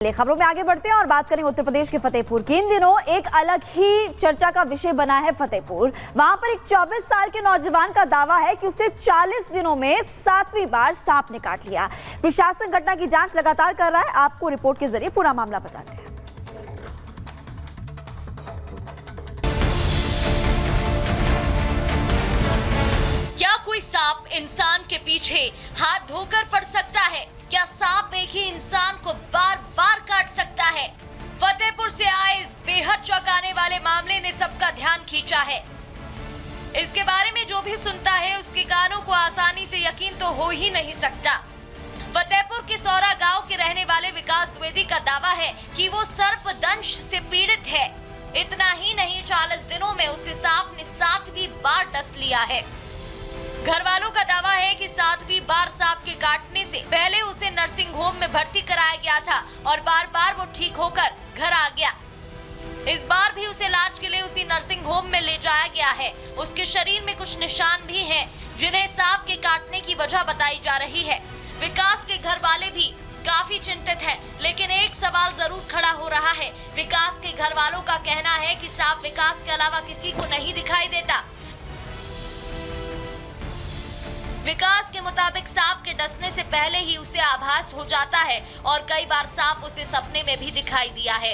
खबरों में आगे बढ़ते हैं और बात करेंगे उत्तर प्रदेश के फतेहपुर की। इन दिनों एक अलग ही चर्चा का विषय बना है फतेहपुर। वहां पर एक 24 साल के नौजवान का दावा है कि उसे 40 दिनों में 7वीं बार सांप ने काट लिया। प्रशासन घटना की जांच लगातार कर रहा है। आपको रिपोर्ट के जरिए पूरा मामला बताते हैं। क्या कोई सांप इंसान के पीछे हाथ धोकर पड़ सकता है? क्या सांप एक ही इंसान को बार बार काट सकता है? फतेहपुर से आए इस बेहद चौंकाने वाले मामले ने सबका ध्यान खींचा है। इसके बारे में जो भी सुनता है उसके कानों को आसानी से यकीन तो हो ही नहीं सकता। फतेहपुर के सौरा गांव के रहने वाले विकास द्विवेदी का दावा है कि वो सर्पदंश से पीड़ित है। इतना ही नहीं, 40 दिनों में उसे सांप ने 7वीं बार डस लिया है। घर वालों का दावा है कि 7वीं बार सांप के काटने से पहले उसे नर्सिंग होम में भर्ती कराया गया था और बार बार वो ठीक होकर घर आ गया। इस बार भी उसे इलाज के लिए उसी नर्सिंग होम में ले जाया गया है। उसके शरीर में कुछ निशान भी हैं, जिन्हें सांप के काटने की वजह बताई जा रही है। विकास के घर वाले भी काफी चिंतित हैं, लेकिन एक सवाल जरूर खड़ा हो रहा है। विकास के घर वालों का कहना है कि सांप विकास के अलावा किसी को नहीं दिखाई देता। विकास के मुताबिक सांप के डसने से पहले ही उसे आभास हो जाता है और कई बार सांप उसे सपने में भी दिखाई दिया है।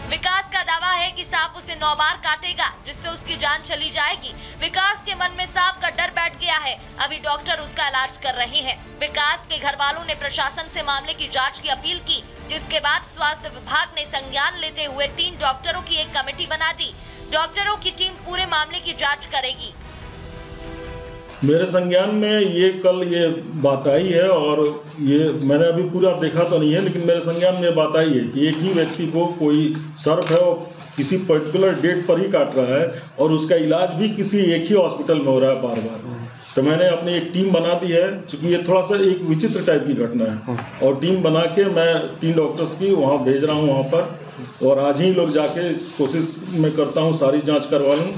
विकास का दावा है कि सांप उसे 9 बार काटेगा, जिससे उसकी जान चली जाएगी। विकास के मन में सांप का डर बैठ गया है। अभी डॉक्टर उसका इलाज कर रहे हैं। विकास के घर वालों ने प्रशासन से मामले की जांच की अपील की, जिसके बाद स्वास्थ्य विभाग ने संज्ञान लेते हुए 3 डॉक्टरों की एक कमेटी बना दी। डॉक्टरों की टीम पूरे मामले की जाँच करेगी। मेरे संज्ञान में ये कल ये बात आई है और ये मैंने अभी पूरा देखा तो नहीं है, लेकिन मेरे संज्ञान में ये बात आई है कि एक ही व्यक्ति को कोई सर्प है और किसी पर्टिकुलर डेट पर ही काट रहा है और उसका इलाज भी किसी एक ही हॉस्पिटल में हो रहा है बार बार। तो मैंने अपनी एक टीम बना दी है, क्योंकि ये थोड़ा सा एक विचित्र टाइप की घटना है, और टीम बना के मैं 3 डॉक्टर्स की वहाँ भेज रहा हूँ वहाँ पर, और आज ही लोग जाके कोशिश में करता हूँ सारी जाँच करवा लूँ।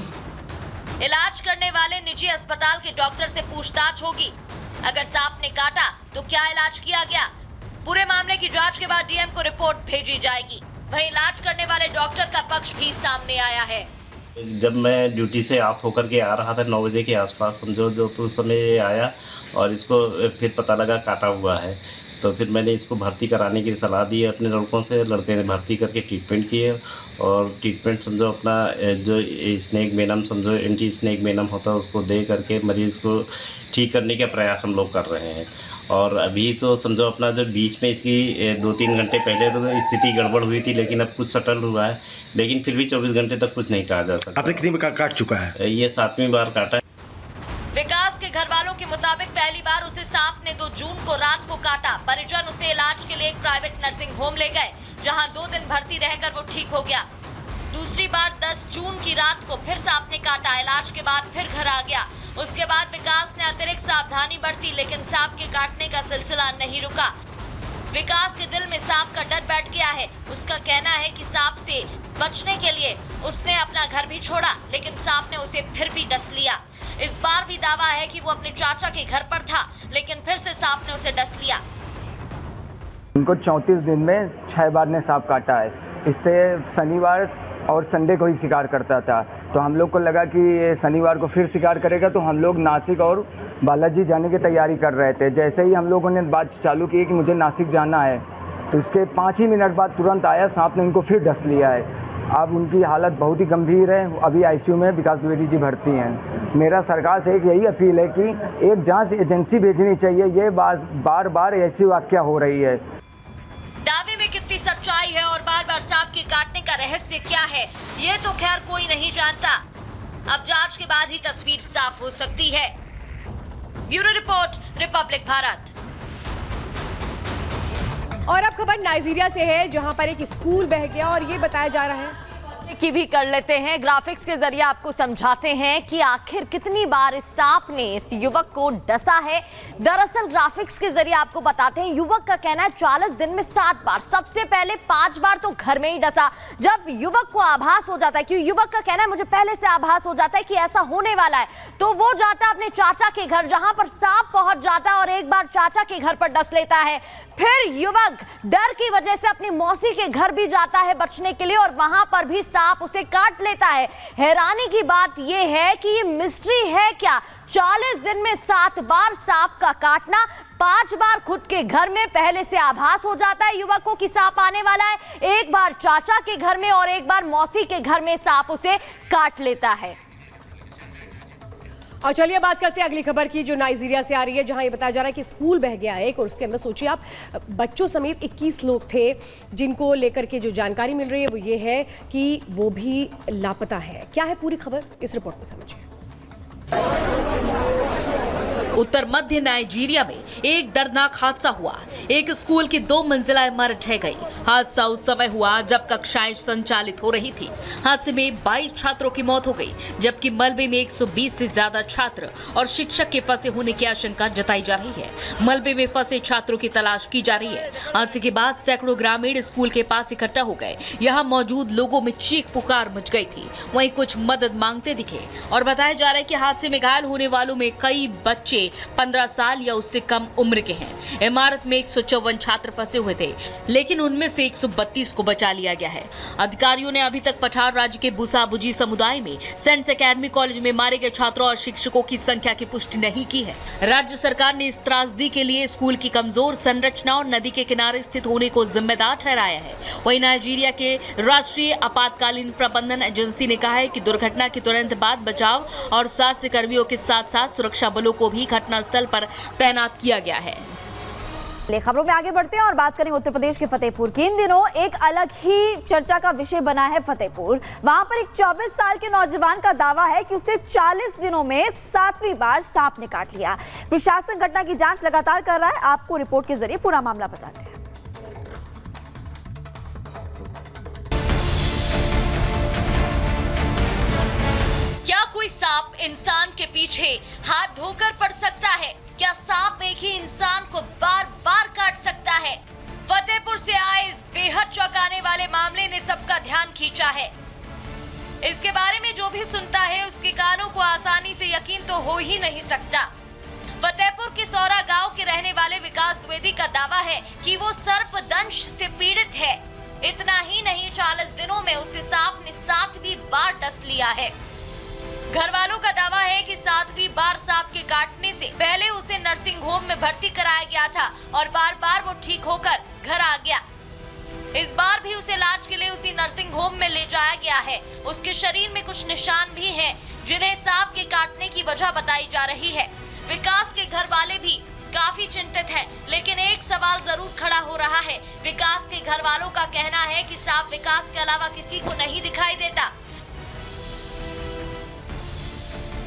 इलाज करने वाले निजी अस्पताल के डॉक्टर से पूछताछ होगी। अगर सांप ने काटा तो क्या इलाज किया गया? पूरे मामले की जांच के बाद डीएम को रिपोर्ट भेजी जाएगी। वहीं इलाज करने वाले डॉक्टर का पक्ष भी सामने आया है। जब मैं ड्यूटी से ऑफ होकर के आ रहा था 9 बजे के आसपास, समझो जो तो उस समय आया और इसको फिर पता लगा काटा हुआ है, तो फिर मैंने इसको भर्ती कराने की सलाह दी अपने लड़कों से। लड़के ने भर्ती करके ट्रीटमेंट किए और ट्रीटमेंट समझो अपना जो स्नेक वेनम समझो एंटी स्नेक वेनम होता है उसको दे करके मरीज़ को ठीक करने का प्रयास हम लोग कर रहे हैं। और अभी तो समझो अपना जो बीच में इसकी 2-3 घंटे पहले तो स्थिति गड़बड़ हुई थी, लेकिन अब कुछ सेटल हुआ है, लेकिन फिर भी 24 घंटे तक कुछ नहीं कहा जा सकता। आपने कितनी बार काट चुका है? ये 7वीं बार काटा है। विकास के घर वालों के मुताबिक पहली बार उसे सांप ने 2 जून को रात को काटा। परिजन उसे इलाज के लिए एक प्राइवेट नर्सिंग होम ले गए, जहां 2 दिन भर्ती रहकर वो ठीक हो गया। दूसरी बार 10 जून की रात को फिर सांप ने काटा। इलाज के बाद फिर घर आ गया। उसके बाद विकास ने अतिरिक्त सावधानी बरती, लेकिन सांप के काटने का सिलसिला नहीं रुका। विकास के दिल में सांप का डर बैठ गया है। उसका कहना है कि सांप से बचने के लिए उसने अपना घर भी छोड़ा, लेकिन सांप ने उसे फिर भी डस लिया। इस बार भी दावा है कि वो अपने चाचा के घर पर था, लेकिन फिर से सांप ने उसे डस लिया। उनको 34 दिन में 6 बार ने सांप काटा है। इससे शनिवार और संडे को ही शिकार करता था, तो हम लोग को लगा कि ये शनिवार को फिर शिकार करेगा, तो हम लोग नासिक और बालाजी जाने की तैयारी कर रहे थे। जैसे ही हम लोगों ने बात चालू की कि मुझे नासिक जाना है, तो इसके 5 ही मिनट बाद तुरंत आया सांप ने उनको फिर डस लिया है। अब उनकी हालत बहुत ही गंभीर है। अभी आईसीयू में विकास द्विवेदी जी भर्ती हैं। मेरा सरकार से एक यही अपील है कि एक जांच एजेंसी भेजनी चाहिए। ये बार बार ऐसी वाकया हो रही है। दावे में कितनी सच्चाई है और बार बार सांप के काटने का रहस्य क्या है, ये तो खैर कोई नहीं जानता। अब जांच के बाद ही तस्वीर साफ हो सकती है। Bureau report, Republic Bharat. और अब खबर नाइजीरिया से है, जहां पर एक स्कूल बह गया और ये बताया जा रहा है की भी कर लेते हैं। ग्राफिक्स के जरिए आपको समझाते हैं कि आखिर कितनी बार इस सांप ने इस युवक को डसा है। दरअसल ग्राफिक्स के जरिए आपको बताते हैं, युवक का कहना है 40 दिन में 7 बार। सबसे पहले 5 बार तो घर में ही डसा। जब युवक को आभास हो जाता है, क्योंकि युवक का कहना है मुझे पहले से आभास हो जाता है कि ऐसा होने वाला है, तो वो जाता है अपने चाचा के घर, जहां पर सांप पहुंच जाता है और एक बार चाचा के घर पर डस लेता है। फिर युवक डर की वजह से अपनी मौसी के घर भी जाता है बचने के लिए, और वहां पर भी सांप उसे काट लेता है। हैरानी की बात यह है कि ये मिस्ट्री है क्या, 40 दिन में 7 बार सांप का काटना, 5 बार खुद के घर में पहले से आभास हो जाता है युवक को कि सांप आने वाला है, एक बार चाचा के घर में और एक बार मौसी के घर में सांप उसे काट लेता है। और चलिए बात करते हैं अगली खबर की, जो नाइजीरिया से आ रही है, जहां ये बताया जा रहा है कि स्कूल बह गया है एक, और उसके अंदर सोचिए आप, बच्चों समेत 21 लोग थे, जिनको लेकर के जो जानकारी मिल रही है वो ये है कि वो भी लापता है। क्या है पूरी खबर, इस रिपोर्ट में समझिए। उत्तर मध्य नाइजीरिया में एक दर्दनाक हादसा हुआ। एक स्कूल की 2 मंजिला इमारत ढह गई। हादसा उस समय हुआ जब कक्षाएं संचालित हो रही थी। हादसे में 22 छात्रों की मौत हो गई, जबकि मलबे में 120 से ज्यादा छात्र और शिक्षक के फंसे होने की आशंका जताई जा रही है। मलबे में फंसे छात्रों की तलाश की जा रही है। हादसे के बाद सैकड़ों ग्रामीण स्कूल के पास इकट्ठा हो गए। यहाँ मौजूद लोगों में चीख पुकार मच गई थी। वहीं कुछ मदद मांगते दिखे, और बताया जा रहा है कि हादसे में घायल होने वालों में कई बच्चे 15 साल या उससे कम उम्र के हैं। इमारत में 154 छात्र फंसे हुए थे, लेकिन उनमें से 132 को बचा लिया गया है। अधिकारियों ने अभी तक पठार राज्य के बुसाबुजी समुदाय में सेंट्स एकेडमी कॉलेज में मारे गए छात्रों और शिक्षकों की संख्या की पुष्टि नहीं की है। राज्य सरकार ने इस त्रासदी के लिए स्कूल की कमजोर संरचना और नदी के किनारे स्थित होने को जिम्मेदार ठहराया है। वहीं नाइजीरिया के राष्ट्रीय आपातकालीन प्रबंधन एजेंसी ने कहा है कि दुर्घटना के तुरंत बाद बचाव और स्वास्थ्य कर्मियों के साथ साथ सुरक्षा बलों को भी घटनास्थल पर तैनात किया गया है। खबरों में आगे बढ़ते हैं और बात करें उत्तर प्रदेश के फतेहपुर की। इन दिनों एक अलग ही चर्चा का विषय बना है फतेहपुर। वहां पर एक 24 साल के नौजवान का दावा है कि उसे 40 दिनों में 7वीं बार सांप ने काट लिया। प्रशासन घटना की जांच लगातार कर रहा है। आपको रिपोर्ट के जरिए पूरा मामला बताते हैं। क्या कोई सांप इंसान के पीछे हाथ धोकर पड़ सकता है? क्या सांप एक ही इंसान को बार बार काट सकता है? फतेहपुर से आए इस बेहद चौंकाने वाले मामले ने सबका ध्यान खींचा है। इसके बारे में जो भी सुनता है उसके कानों को आसानी से यकीन तो हो ही नहीं सकता। फतेहपुर के सौरा गांव के रहने वाले विकास द्विवेदी का दावा है कि वो सर्पदंश से पीड़ित है। इतना ही नहीं, 40 दिनों में उसे सांप ने 7वीं बार डस लिया है। घर वालों का दावा है कि 7वीं बार सांप के काटने से पहले उसे नर्सिंग होम में भर्ती कराया गया था और बार बार वो ठीक होकर घर आ गया। इस बार भी उसे इलाज के लिए उसी नर्सिंग होम में ले जाया गया है। उसके शरीर में कुछ निशान भी हैं, जिन्हें सांप के काटने की वजह बताई जा रही है। विकास के घर वाले भी काफी चिंतित हैं, लेकिन एक सवाल जरूर खड़ा हो रहा है। विकास के घर वालों का कहना है कि सांप विकास के अलावा किसी को नहीं दिखाई देता।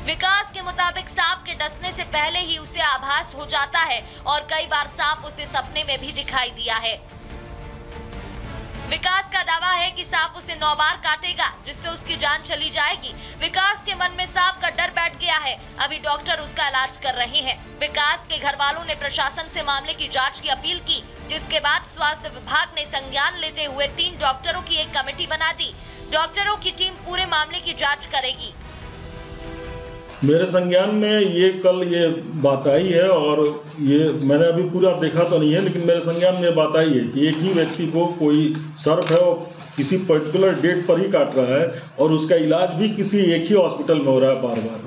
विकास के मुताबिक सांप के डसने से पहले ही उसे आभास हो जाता है और कई बार सांप उसे सपने में भी दिखाई दिया है। विकास का दावा है कि सांप उसे 9 बार काटेगा, जिससे उसकी जान चली जाएगी। विकास के मन में सांप का डर बैठ गया है। अभी डॉक्टर उसका इलाज कर रहे हैं। विकास के घर वालों ने प्रशासन से मामले की जांच की अपील की, जिसके बाद स्वास्थ्य विभाग ने संज्ञान लेते हुए 3 डॉक्टरों की एक कमेटी बना दी। डॉक्टरों की टीम पूरे मामले की जाँच करेगी। मेरे संज्ञान में ये कल ये बात आई है, और ये मैंने अभी पूरा देखा तो नहीं है, लेकिन मेरे संज्ञान में ये बात आई है कि एक ही व्यक्ति को कोई सर्प है और किसी पर्टिकुलर डेट पर ही काट रहा है, और उसका इलाज भी किसी एक ही हॉस्पिटल में हो रहा है बार बार।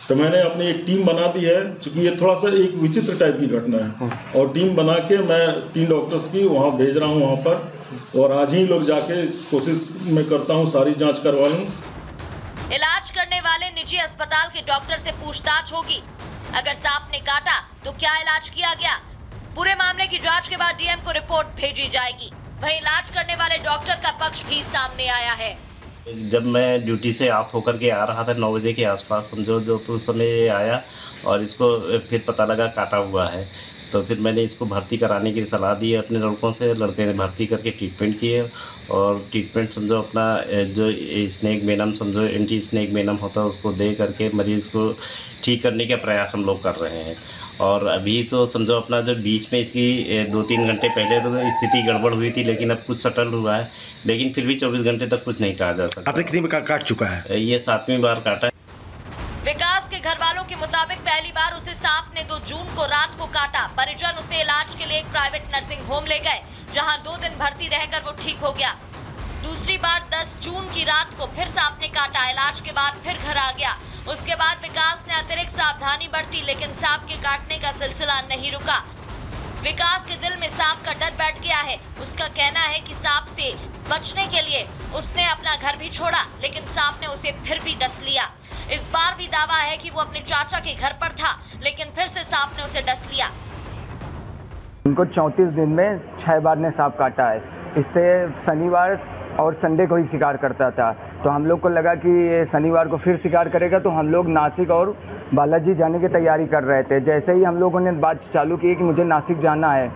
तो मैंने अपनी एक टीम बना दी है, क्योंकि ये थोड़ा सा एक विचित्र टाइप की घटना है, और टीम बना के मैं 3 डॉक्टर्स की वहाँ भेज रहा हूँ वहाँ पर, और आज ही लोग जाके कोशिश मैं करता हूँ सारी जाँच करवा लूँ। इलाज करने वाले निजी अस्पताल के डॉक्टर से पूछताछ होगी। अगर सांप ने काटा तो क्या इलाज किया गया? पूरे मामले की जांच के बाद डीएम को रिपोर्ट भेजी जाएगी। वहीं इलाज करने वाले डॉक्टर का पक्ष भी सामने आया है। जब मैं ड्यूटी से ऑफ होकर के आ रहा था 9 बजे के आसपास समझो, जो तो उस समय आया और इसको फिर पता लगा काटा हुआ है। तो फिर मैंने इसको भर्ती कराने की सलाह दी अपने लड़कों से। लड़के ने भर्ती करके ट्रीटमेंट किए और ट्रीटमेंट समझो अपना जो स्नेक वेनम समझो एंटी स्नेक वेनम होता है उसको दे करके मरीज़ को ठीक करने का प्रयास हम लोग कर रहे हैं। और अभी तो समझो अपना जो बीच में इसकी 2-3 घंटे पहले तो स्थिति गड़बड़ हुई थी, लेकिन अब कुछ सेटल हुआ है, लेकिन फिर भी 24 घंटे तक कुछ नहीं कहा जा सकता। आपने कितनी बार काट चुका है? ये 7वीं बार काटा है। विकास के घर वालों के मुताबिक पहली बार उसे सांप ने 2 जून को रात को काटा। परिजन उसे इलाज के लिए एक प्राइवेट नर्सिंग होम ले गए, जहां 2 दिन भर्ती रहकर वो ठीक हो गया। दूसरी बार 10 जून की रात को फिर सांप ने काटा। इलाज के बाद फिर घर आ गया। उसके बाद विकास ने अतिरिक्त सावधानी बरती, लेकिन सांप के काटने का सिलसिला नहीं रुका। विकास के दिल में सांप का डर बैठ गया है। उसका कहना है कि सांप से बचने के लिए उसने अपना घर भी छोड़ा, लेकिन सांप ने उसे फिर भी डस लिया। इस बार भी दावा है कि वो अपने चाचा के घर पर था, लेकिन फिर से सांप ने उसे डस लिया। उनको 34 दिन में 6 बार ने सांप काटा है। इससे शनिवार और संडे को ही शिकार करता था, तो हम लोग को लगा कि ये शनिवार को फिर शिकार करेगा, तो हम लोग नासिक और बालाजी जाने की तैयारी कर रहे थे। जैसे ही हम लोगों ने बात चालू की कि मुझे नासिक जाना है,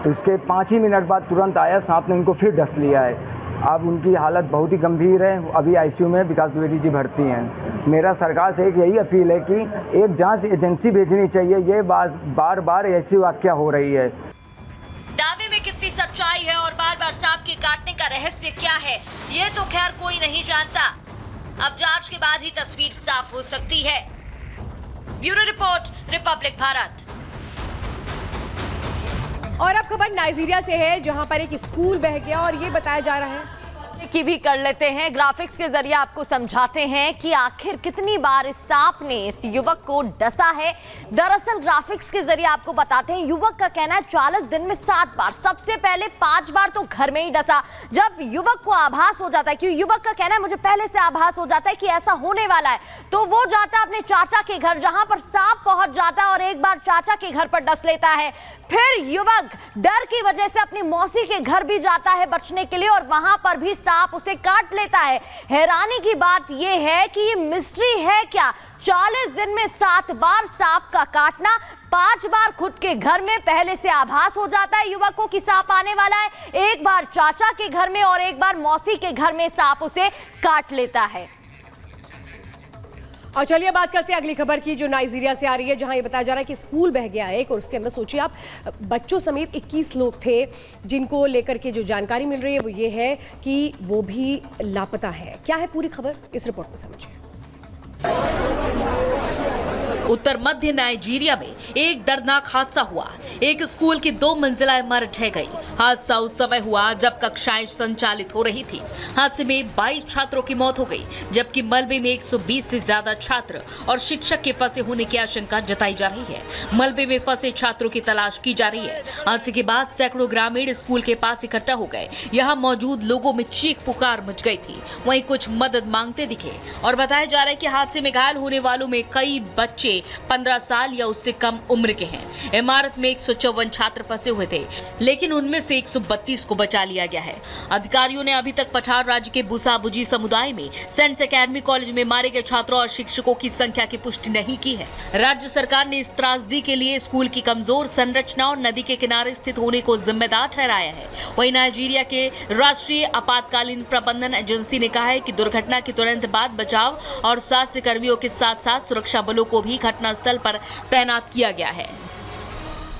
तो इसके 5 ही मिनट बाद तुरंत आया सांप ने उनको फिर डस लिया है। अब उनकी हालत बहुत ही गंभीर है। अभी आईसीयू में विकास द्विवेदी जी भर्ती हैं। मेरा सरकार से एक यही अपील है कि एक जांच एजेंसी भेजनी चाहिए। ये बार बार ऐसी वाकया हो रही है। दावे में कितनी सच्चाई है और बार बार सांप के काटने का रहस्य क्या है, ये तो खैर कोई नहीं जानता। अब जांच के बाद ही तस्वीर साफ हो सकती है। Bureau report, Republic Bharat. और अब खबर नाइजीरिया से है, जहां पर एक स्कूल बह गया और ये बताया जा रहा है की भी कर लेते हैं। ग्राफिक्स के जरिए आपको समझाते हैं कि आखिर कितनी बार इस सांप ने इस युवक को डसा है। दरअसल ग्राफिक्स के जरिए आपको बताते हैं, युवक का कहना है 40 दिन में 7 बार। सबसे पहले 5 बार तो घर में ही डसा। जब युवक को आभास हो जाता है, क्योंकि युवक का कहना है मुझे पहले से आभास हो जाता है कि ऐसा होने वाला है, तो वो जाता है अपने चाचा के घर, जहां पर सांप पहुंच जाता है और एक बार चाचा के घर पर डस लेता है। फिर युवक डर की वजह से अपनी मौसी के घर भी जाता है बचने के लिए, और वहां पर भी सांप उसे काट लेता है। हैरानी की बात यह है कि ये मिस्ट्री है क्या? 40 दिन में 7 बार सांप का काटना, 5 बार खुद के घर में पहले से आभास हो जाता है युवक को कि सांप आने वाला है, एक बार चाचा के घर में और एक बार मौसी के घर में सांप उसे काट लेता है। और चलिए बात करते हैं अगली खबर की, जो नाइजीरिया से आ रही है, जहां ये बताया जा रहा है कि स्कूल बह गया है और उसके अंदर सोचिए आप, बच्चों समेत 21 लोग थे, जिनको लेकर के जो जानकारी मिल रही है वो ये है कि वो भी लापता है। क्या है पूरी खबर, इस रिपोर्ट में समझिए। उत्तर मध्य नाइजीरिया में एक दर्दनाक हादसा हुआ। एक स्कूल की 2 मंजिला इमारत ढह गई। हादसा उस समय हुआ जब कक्षाएं संचालित हो रही थी। हादसे में 22 छात्रों की मौत हो गई, जबकि मलबे में 120 से ज्यादा छात्र और शिक्षक के फंसे होने की आशंका जताई जा रही है। मलबे में फंसे छात्रों की तलाश की जा रही है। हादसे के बाद सैकड़ों ग्रामीण स्कूल के पास इकट्ठा हो गए। यहाँ मौजूद लोगों में चीख पुकार मच गई थी। वहीं कुछ मदद मांगते दिखे और बताया जा रहा है कि हादसे में घायल होने वालों में कई बच्चे 15 साल या उससे कम उम्र के हैं। इमारत में 154 छात्र फंसे हुए थे, लेकिन उनमें से 132 को बचा लिया गया है। अधिकारियों ने अभी तक पठार राज्य के बुसाबुजी समुदाय में सेंट्स एकेडमी कॉलेज में मारे गए छात्रों और शिक्षकों की संख्या की पुष्टि नहीं की है। राज्य सरकार ने इस त्रासदी के लिए स्कूल की कमजोर संरचना और नदी के किनारे स्थित होने को जिम्मेदार ठहराया है। वहीं नाइजीरिया के राष्ट्रीय आपातकालीन प्रबंधन एजेंसी ने कहा है कि दुर्घटना के तुरंत बाद बचाव और स्वास्थ्य कर्मियों के साथ साथ सुरक्षा बलों को भी घटनास्थल पर तैनात किया गया है।